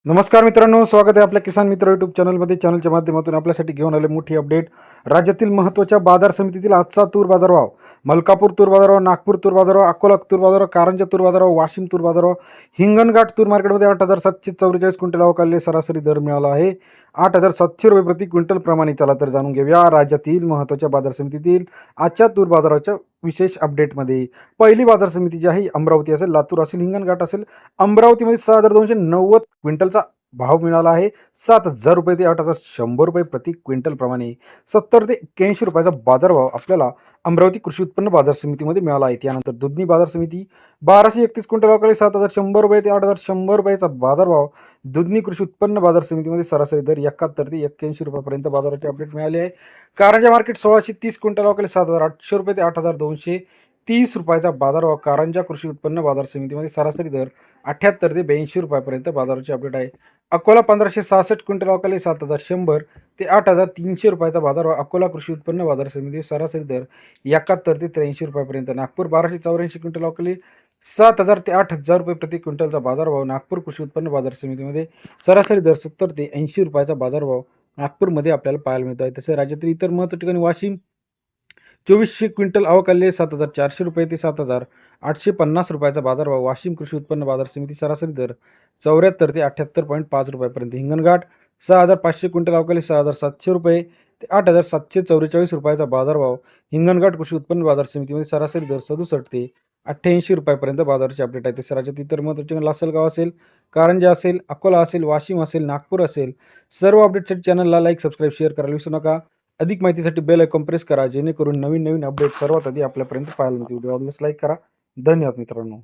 नमस्कार मित्रांनो, स्वागत आहे आपल्या किसान मित्र यूट्यूब चॅनलमध्ये. चॅनलच्या माध्यमातून आपल्यासाठी घेऊन आले मोठी अपडेट. राज्यातील महत्त्वाच्या बाजार समितीतील आजचा तूर बाजारभाव. मलकापूर तूर बाजारभाव, नागपूर तूर बाजारभाव, अकोला तूर बाजारभाव, कारंजा तूर बाजारभाव, वाशिम तूर बाजारभाव, हिंगणघाट तूर मार्केटमध्ये 8,744 क्विंटल अवकाळले सरासरी दर मिळाला आहे. 8,700 रुपये प्रति क्विंटल प्रमाणे. चला तर जाणून घेऊया राज्यातील महत्त्वाच्या बाजार समितीतील आजच्या तूर बाजाराच्या विशेष अपडेटमध्ये. पहिली बाजार समिती जी आहे अमरावती असेल, लातूर असेल, हिंगणघाट असेल. अमरावतीमध्ये 6,290 क्विंटलचा भाव मिळाला आहे. 7,000 रुपये ते 8,100 रुपये प्रति क्विंटल प्रमाणे. 70 ते 81 रुपयाचा बाजारभाव आपल्याला अमरावती कृषी उत्पन्न बाजार समितीमध्ये मिळाला आहे. त्यानंतर दुधनी बाजार समिती 1231 क्विंटल अवकाळी 7,100 रुपये ते 8,100 रुपयाचा बाजारभाव दुधनी कृषी उत्पन्न बाजार समितीमध्ये सरासरी दर 71 ते 81 रुपयापर्यंत बाजाराचे अपडेट मिळाले आहे. कारंजा मार्केट 1630 क्विंटल अवकाळी 7,800 रुपये ते 8,230 रुपयाचा बाजारभाव कारंजा कृषी उत्पन्न बाजार समितीमध्ये सरासरी दर 78 ते 82 रुपयापर्यंत बाजाराचे अपडेट आहे. अकोला 1566 क्विंटल अवकाळी 7,100 ते 8,300 रुपयाचा बाजारभाव अकोला कृषी उत्पन्न बाजार समिती सरासरी दर 71 ते 83 रुपयापर्यंत. नागपूर 1284 क्विंटल अवकाळी 7,000 ते 8,000 रुपये प्रति क्विंटलचा बाजारभाव नागपूर कृषी उत्पन्न बाजार समितीमध्ये सरासरी दर 70 ते 80 रुपयाचा बाजारभाव नागपूरमध्ये आपल्याला पाहायला मिळतो आहे. तसे राज्यातील इतर महत्त्वाच्या ठिकाणी वाशिम 2400 क्विंटल अवकाळले 7,400 रुपये ते 7,850 रुपयाचा बाजारभाव वाशिम कृषी उत्पन्न बाजार समिती सरासरी दर 74 ते 78.5 रुपयापर्यंत. हिंगणघाट 6,500 क्विंटल अवकाळी 6,700 रुपये ते 8,744 रुपयाचा बाजारभाव हिंगणघाट कृषी उत्पन्न बाजार समितीमध्ये सरासरी दर 67 ते 88 रुपयापर्यंत बाजाराचे अपडेट आहे. तसे राज्यात इतर महत्त्वाचे लासलगाव असेल, कारंजा असेल, अकोला असेल, वाशिम असेल, नागपूर असेल, सर्व अपडेटसाठी चॅनलला लाईक, सबस्क्राईब, शेअर करायला विसरू नका. अधिक माहितीसाठी बेल आयकॉन प्रेस करा, जेणेकरून नवीन अपडेट सर्वात आधी आपल्यापर्यंत पाहायला मिळतील. व्हिडिओ आवडल्यास लाईक करा. धन्यवाद मित्रांनो.